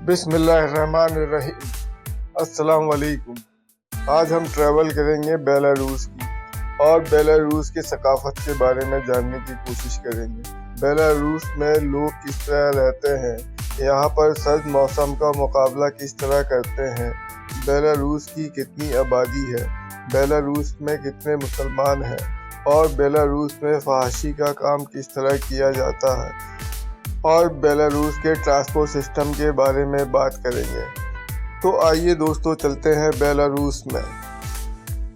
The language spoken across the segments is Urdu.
بسم اللہ الرحمن الرحیم۔ السلام علیکم۔ آج ہم ٹریول کریں گے بیلاروس کی اور بیلاروس کے ثقافت کے بارے میں جاننے کی کوشش کریں گے۔ بیلاروس میں لوگ کس طرح رہتے ہیں، یہاں پر سرد موسم کا مقابلہ کس طرح کرتے ہیں، بیلاروس کی کتنی آبادی ہے، بیلاروس میں کتنے مسلمان ہیں اور بیلاروس میں فحاشی کا کام کس طرح کیا جاتا ہے، اور بیلاروس کے ٹرانسپورٹ سسٹم کے بارے میں بات کریں گے۔ تو آئیے دوستو چلتے ہیں بیلاروس میں۔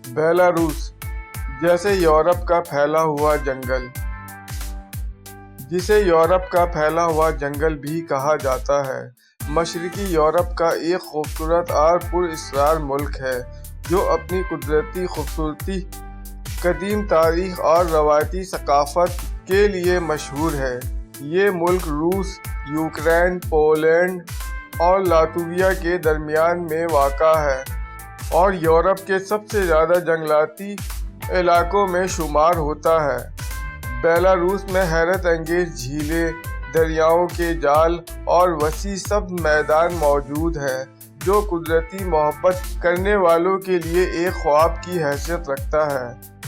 بیلاروس جیسے یورپ کا پھیلا ہوا جنگل، جسے یورپ کا پھیلا ہوا جنگل بھی کہا جاتا ہے، مشرقی یورپ کا ایک خوبصورت اور پر اسرار ملک ہے جو اپنی قدرتی خوبصورتی، قدیم تاریخ اور روایتی ثقافت کے لیے مشہور ہے۔ یہ ملک روس، یوکرین، پولینڈ اور لاتویا کے درمیان میں واقع ہے اور یورپ کے سب سے زیادہ جنگلاتی علاقوں میں شمار ہوتا ہے۔ بیلاروس میں حیرت انگیز جھیلیں، دریاؤں کے جال اور وسیع سبز میدان موجود ہیں جو قدرتی محبت کرنے والوں کے لیے ایک خواب کی حیثیت رکھتا ہے۔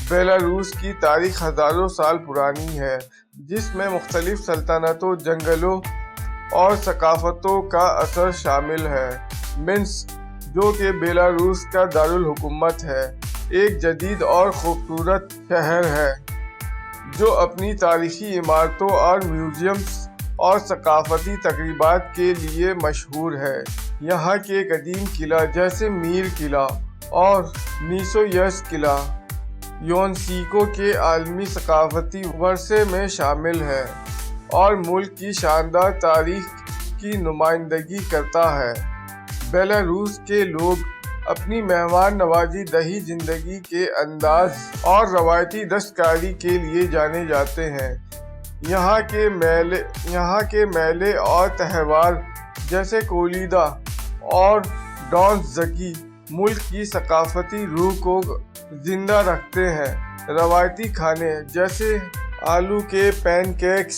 بیلاروس کی تاریخ ہزاروں سال پرانی ہے، جس میں مختلف سلطنتوں، جنگلوں اور ثقافتوں کا اثر شامل ہے۔ منسک، جو کہ بیلاروس کا دارالحکومت ہے، ایک جدید اور خوبصورت شہر ہے جو اپنی تاریخی عمارتوں اور میوزیمز اور ثقافتی تقریبات کے لیے مشہور ہے۔ یہاں کے قدیم قلعہ جیسے میر قلعہ اور نیسویس قلعہ یونیسکو کے عالمی ثقافتی ورثے میں شامل ہے اور ملک کی شاندار تاریخ کی نمائندگی کرتا ہے۔ بیلاروس کے لوگ اپنی مہمان نوازی دہی زندگی کے انداز اور روایتی دستکاری کے لیے جانے جاتے ہیں۔ یہاں کے میلے اور تہوار جیسے کولیدا اور ڈانزگی ملک کی ثقافتی روح کو زندہ رکھتے ہیں۔ روایتی کھانے جیسے آلو کے پین کیکس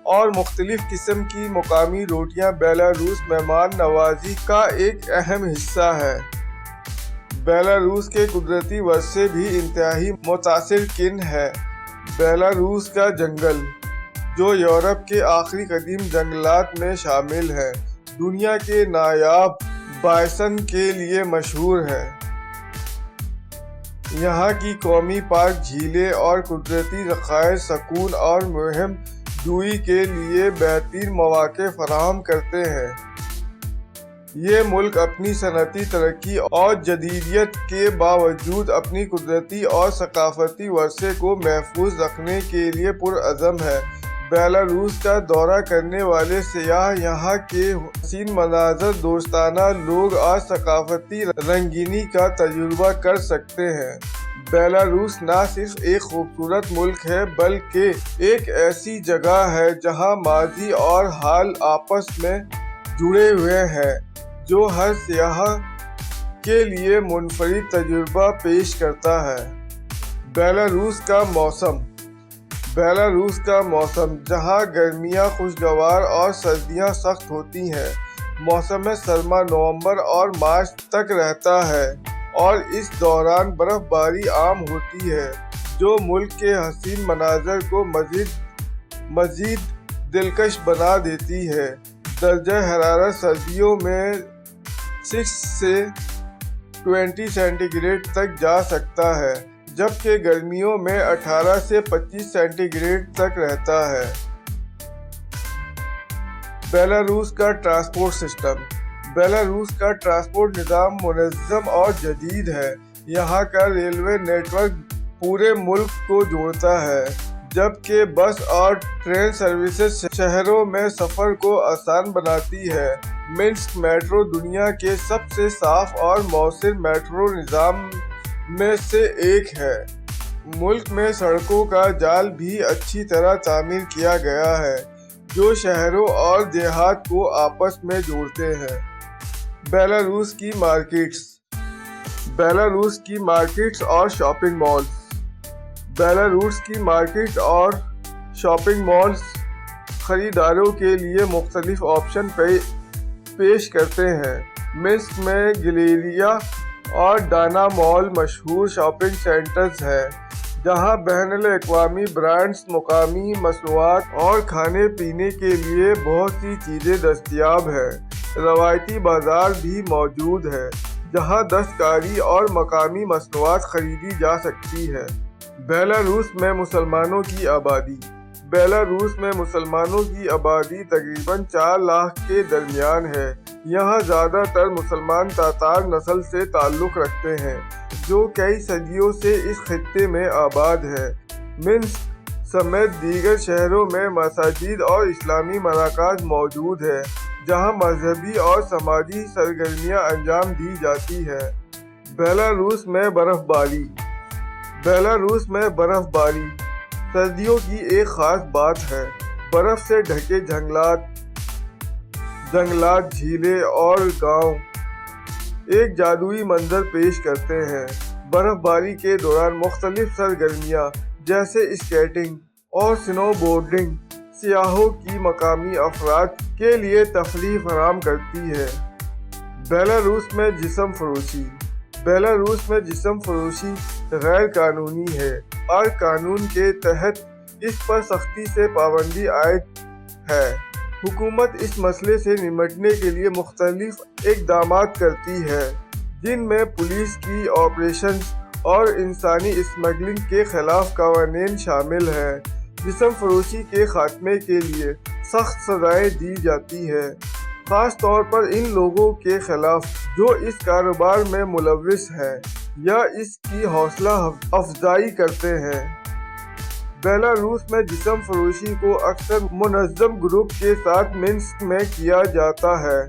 اور مختلف قسم کی مقامی روٹیاں بیلاروس مہمان نوازی کا ایک اہم حصہ ہے۔ بیلاروس کے قدرتی ورثے بھی انتہائی متاثر کن ہے۔ بیلاروس کا جنگل، جو یورپ کے آخری قدیم جنگلات میں شامل ہے، دنیا کے نایاب بائسن کے لیے مشہور ہے۔ یہاں کی قومی پارک جھیلیں اور قدرتی ذخائر سکون اور مہم جوئی کے لیے بہترین مواقع فراہم کرتے ہیں۔ یہ ملک اپنی صنعتی ترقی اور جدیدیت کے باوجود اپنی قدرتی اور ثقافتی ورثے کو محفوظ رکھنے کے لیے پرعزم ہے۔ بیلاروس کا دورہ کرنے والے سیاح یہاں کے حسین مناظر، دوستانہ لوگ اور ثقافتی رنگینی کا تجربہ کر سکتے ہیں۔ بیلاروس نہ صرف ایک خوبصورت ملک ہے بلکہ ایک ایسی جگہ ہے جہاں ماضی اور حال آپس میں جڑے ہوئے ہیں، جو ہر سیاح کے لیے منفرد تجربہ پیش کرتا ہے۔ بیلاروس کا موسم، جہاں گرمیاں خوشگوار اور سردیاں سخت ہوتی ہیں۔ موسم سرما نومبر اور مارچ تک رہتا ہے اور اس دوران برف باری عام ہوتی ہے، جو ملک کے حسین مناظر کو مزید دلکش بنا دیتی ہے۔ درجہ حرارت سردیوں میں 6 سے 20 سینٹی گریڈ تک جا سکتا ہے، جبکہ گرمیوں میں 18 سے 25 سینٹی گریڈ تک رہتا ہے۔ بیلاروس کا ٹرانسپورٹ سسٹم، بیلاروس کا ٹرانسپورٹ نظام منظم اور جدید ہے۔ یہاں کا ریلوے نیٹ ورک پورے ملک کو جوڑتا ہے، جبکہ بس اور ٹرین سروسز شہروں میں سفر کو آسان بناتی ہے۔ منسک میٹرو دنیا کے سب سے صاف اور مؤثر میٹرو نظام میں سے ایک ہے۔ ملک میں سڑکوں کا جال بھی اچھی طرح تعمیر کیا گیا ہے، جو شہروں اور دیہات کو آپس میں جوڑتے ہیں۔ بیلاروس کی مارکیٹس اور شاپنگ مالز، بیلاروس کی مارکیٹ اور شاپنگ مالز خریداروں کے لیے مختلف آپشن پیش کرتے ہیں۔ منسک میں گیلریا اور ڈانا مال مشہور شاپنگ سینٹرز ہیں، جہاں بین الاقوامی برانڈز، مقامی مصنوعات اور کھانے پینے کے لیے بہت سی چیزیں دستیاب ہیں۔ روایتی بازار بھی موجود ہے، جہاں دستکاری اور مقامی مصنوعات خریدی جا سکتی ہے۔ بیلاروس میں مسلمانوں کی آبادی۔ بیلاروس میں مسلمانوں کی آبادی تقریباً 4 لاکھ کے درمیان ہے۔ یہاں زیادہ تر مسلمان تاتار نسل سے تعلق رکھتے ہیں، جو کئی صدیوں سے اس خطے میں آباد ہے۔ منسک سمیت دیگر شہروں میں مساجد اور اسلامی مراکز موجود ہیں، جہاں مذہبی اور سماجی سرگرمیاں انجام دی جاتی ہیں۔ بیلاروس میں برف باری۔ بیلاروس میں برف باری سردیوں کی ایک خاص بات ہے۔ برف سے ڈھکے جنگلات، جھیلیں اور گاؤں ایک جادوئی منظر پیش کرتے ہیں۔ برف باری کے دوران مختلف سرگرمیاں جیسے اسکیٹنگ اور سنو بورڈنگ سیاحوں کی مقامی افراد کے لیے تفریح فراہم کرتی ہے۔ بیلاروس میں جسم فروشی۔ بیلاروس میں جسم فروشی غیر قانونی ہے اور قانون کے تحت اس پر سختی سے پابندی عائد ہے۔ حکومت اس مسئلے سے نمٹنے کے لیے مختلف اقدامات کرتی ہے، جن میں پولیس کی آپریشنز اور انسانی اسمگلنگ کے خلاف قوانین شامل ہیں۔ جسم فروشی کے خاتمے کے لیے سخت سزائیں دی جاتی ہیں، خاص طور پر ان لوگوں کے خلاف جو اس کاروبار میں ملوث ہیں یا اس کی حوصلہ افزائی کرتے ہیں۔ بیلاروس میں جسم فروشی کو اکثر منظم گروپ کے ساتھ منسک میں کیا جاتا ہے،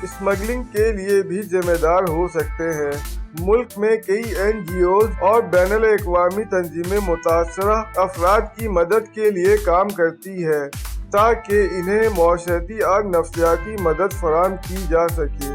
اسمگلنگ کے لیے بھی ذمہ دار ہو سکتے ہیں۔ ملک میں کئی NGOز اور بین الاقوامی تنظیمیں متاثرہ افراد کی مدد کے لیے کام کرتی ہیں تاکہ انہیں معاشرتی اور نفسیاتی مدد فراہم کی جا سکے۔